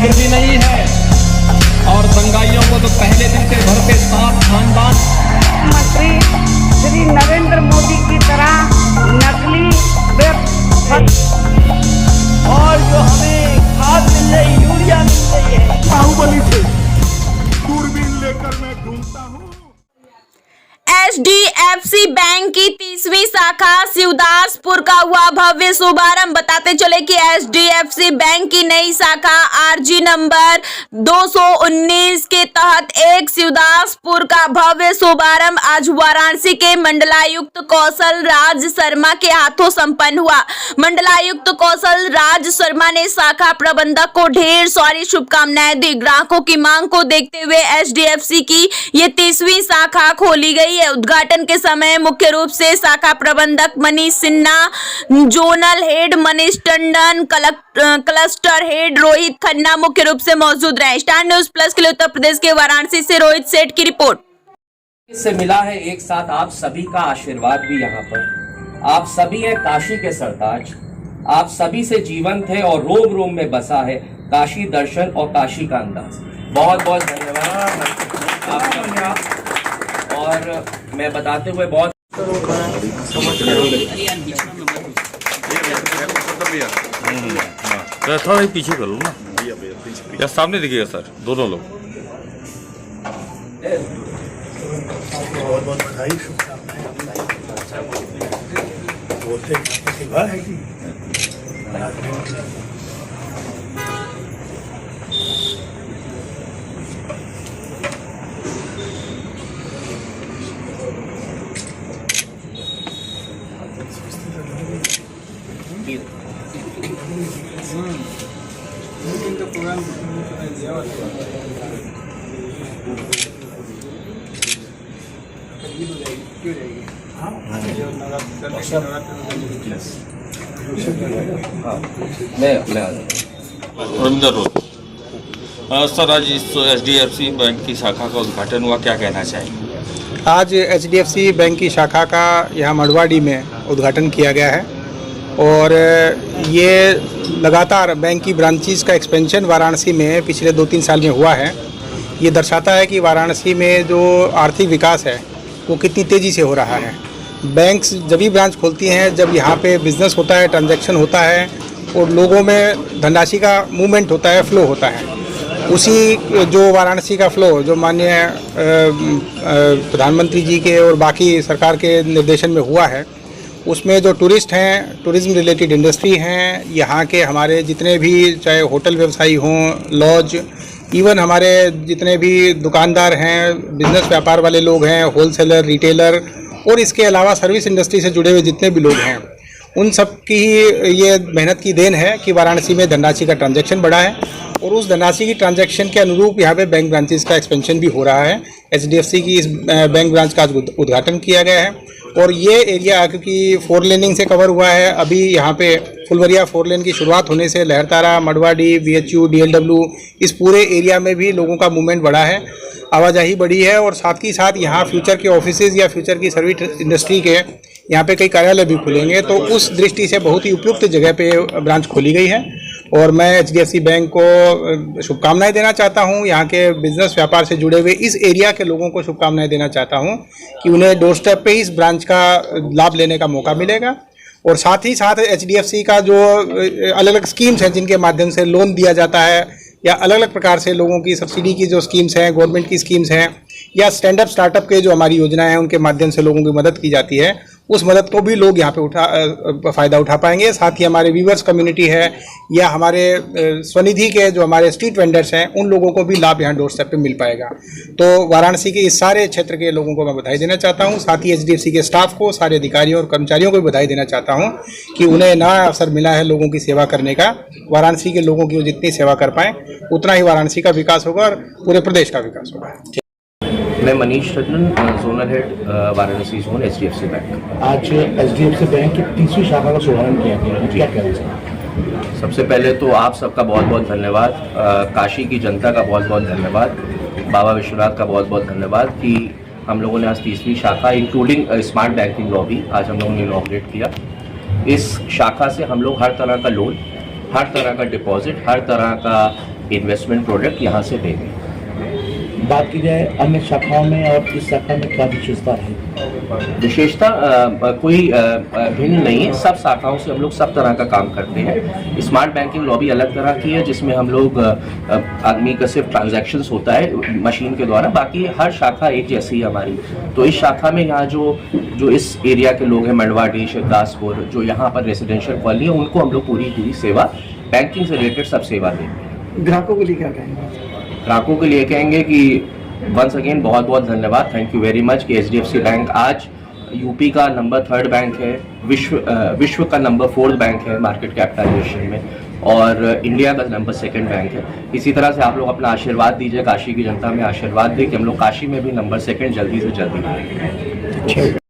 वृद्धि नहीं है और दंगाइयों को तो पहले दिन से भरते 7 खानदान। मंत्री श्री नरेंद्र मोदी की तरह नकली और जो हमें खाद मिल रही, यूरिया मिल रही है, बाहुबली थे, दूरबीन लेकर मैं घूमता हूँ। HDFC बैंक की 30वीं शाखा शिवदासपुर का हुआ भव्य शुभारंभ। बताते चले कि HDFC बैंक की नई शाखा RG नंबर 219 के तहत एक शिवदासपुर का भव्य शुभारंभ आज वाराणसी के मंडलायुक्त कौशल राज शर्मा के हाथों संपन्न हुआ। मंडलायुक्त कौशल राज शर्मा ने शाखा प्रबंधक को ढेर सारी शुभकामनाएं दी। ग्राहकों की मांग को देखते हुए HDFC की ये 30वीं शाखा खोली गई है। उद्घाटन के समय मुख्य रूप से शाखा प्रबंधक Manish Sinha, zonal head Manish Tandon, cluster head Rohit Khanna मुख्य रूप से मौजूद रहे। स्टार न्यूज प्लस के लिए उत्तर प्रदेश के वाराणसी से रोहित सेठ की रिपोर्ट। इससे मिला है एक साथ आप सभी का आशीर्वाद भी यहाँ पर। आप सभी हैं काशी के सरताज, आप सभी से जीवंत है और रोम रोम में बसा है काशी दर्शन और काशी का अंदाज। बहुत बहुत धन्यवाद आपका। और मैं बताते हुए बहुत थोड़ा ही पीछे कर लो ना, या सामने दिखेगा सर, दोनों लोग। बहुत बहुत बधाई, शुभकामनाएं। बोलते सेवा है कि रविंदर रोड। सर, आज इस HDFC बैंक की शाखा का उद्घाटन हुआ, क्या कहना चाहेंगे? आज HDFC बैंक की शाखा का यहाँ मड़वाड़ी में उद्घाटन किया गया है और ये लगातार बैंक की ब्रांचेस का एक्सपेंशन वाराणसी में पिछले 2-3 साल में हुआ है। ये दर्शाता है कि वाराणसी में जो आर्थिक विकास है वो कितनी तेज़ी से हो रहा है। बैंक्स जब भी ब्रांच खोलती हैं, जब यहाँ पे बिज़नेस होता है, ट्रांजैक्शन होता है और लोगों में धनराशि का मूवमेंट होता है, फ्लो होता है। उसी जो वाराणसी का फ्लो जो माननीय प्रधानमंत्री जी के और बाकी सरकार के निर्देशन में हुआ है, उसमें जो टूरिस्ट हैं, टूरिज़्म रिलेटेड इंडस्ट्री हैं, यहाँ के हमारे जितने भी चाहे होटल व्यवसायी हों, लॉज, इवन हमारे जितने भी दुकानदार हैं, बिजनेस व्यापार वाले लोग हैं, होलसेलर, रिटेलर और इसके अलावा सर्विस इंडस्ट्री से जुड़े हुए जितने भी लोग हैं, उन सब की ये मेहनत की देन है कि वाराणसी में धनराशि का ट्रांजैक्शन बढ़ा है और उस धनराशि की ट्रांजैक्शन के अनुरूप यहाँ पे बैंक ब्रांचेस का एक्सपेंशन भी हो रहा है। HDFC की इस बैंक ब्रांच का आज उद्घाटन किया गया है और ये एरिया क्योंकि 4 लेनिंग से कवर हुआ है, अभी यहाँ पे फुलवरिया 4 लेन की शुरुआत होने से लहरतारा, मड़वाड़ी, BHU, DLW इस पूरे एरिया में भी लोगों का मूवमेंट बढ़ा है, आवाजाही बढ़ी है और साथ ही साथ यहाँ फ्यूचर के ऑफिसेज या फ्यूचर की सर्विस इंडस्ट्री के यहाँ पे कई कार्यालय भी खुलेंगे। तो उस दृष्टि से बहुत ही उपयुक्त जगह पे ब्रांच खोली गई है और मैं HDFC बैंक को शुभकामनाएं देना चाहता हूं। यहाँ के बिजनेस व्यापार से जुड़े हुए इस एरिया के लोगों को शुभकामनाएं देना चाहता हूं कि उन्हें डोर स्टेप पे इस ब्रांच का लाभ लेने का मौका मिलेगा और साथ ही साथ HDFC का जो अलग अलग स्कीम्स हैं जिनके माध्यम से लोन दिया जाता है या अलग अलग प्रकार से लोगों की सब्सिडी की जो स्कीम्स हैं, गवर्नमेंट की स्कीम्स हैं या स्टैंड अप स्टार्टअप के जो हमारी योजनाएं हैं उनके माध्यम से लोगों की मदद की जाती है, उस मदद को भी लोग यहाँ पे फ़ायदा उठा पाएंगे। साथ ही हमारे व्यूवर्स कम्युनिटी है या हमारे स्वनिधि के जो हमारे स्ट्रीट वेंडर्स हैं उन लोगों को भी लाभ यहाँ डोर स्टेप पे मिल पाएगा। तो वाराणसी के इस सारे क्षेत्र के लोगों को मैं बधाई देना चाहता हूँ। साथ ही HDFC के स्टाफ को, सारे अधिकारियों और कर्मचारियों को भी बधाई देना चाहता हूँ कि उन्हें नया अवसर मिला है लोगों की सेवा करने का। वाराणसी के लोगों की वो जितनी सेवा कर पाएँ उतना ही वाराणसी का विकास होगा और पूरे प्रदेश का विकास होगा। मैं Manish Tandon, zonal head Varanasi zone HDFC bank. आज HDFC बैंक की 30वीं शाखा का शुभारंभ किया गया है, क्या कहना चाहिए? सबसे पहले तो आप सबका बहुत बहुत धन्यवाद, काशी की जनता का बहुत बहुत धन्यवाद, बाबा विश्वनाथ का बहुत बहुत धन्यवाद कि हम लोगों ने आज 30वीं शाखा इंक्लूडिंग स्मार्ट बैंकिंग लॉबी आज हम लोगों ने इनॉग्रेट किया। इस शाखा से हम लोग हर तरह का लोन, हर तरह का डिपॉजिट, हर तरह का इन्वेस्टमेंट प्रोडक्ट यहाँ से देंगे। बात की जाए अन्य शाखाओं में और इस शाखा में क्या विशेषता है? विशेषता कोई भिन्न नहीं है, सब शाखाओं से हम लोग सब तरह का काम करते हैं। स्मार्ट बैंकिंग लॉबी अलग तरह की है जिसमें हम लोग आदमी का सिर्फ ट्रांजैक्शंस होता है मशीन के द्वारा, बाकी हर शाखा एक जैसी है हमारी। तो इस शाखा में यहाँ जो इस एरिया के लोग हैं, मंडवाडी, शिवदासपुर, जो यहाँ पर रेसिडेंशियल कॉलोनी है, उनको हम लोग पूरी सेवा बैंकिंग से रिलेटेड सब सेवा देंगे। ग्राहकों के लिए क्या कहेंगे? ग्राहकों के लिए कहेंगे कि वंस अगेन बहुत बहुत धन्यवाद, थैंक यू वेरी मच कि HDFC बैंक आज यूपी का नंबर 3rd बैंक है, विश्व का नंबर 4th बैंक है मार्केट कैपिटलाइजेशन में, और इंडिया का नंबर 2nd बैंक है। इसी तरह से आप लोग अपना आशीर्वाद दीजिए, काशी की जनता में आशीर्वाद दें कि हम लोग काशी में भी नंबर 2nd जल्दी से जल्दी करेंगे।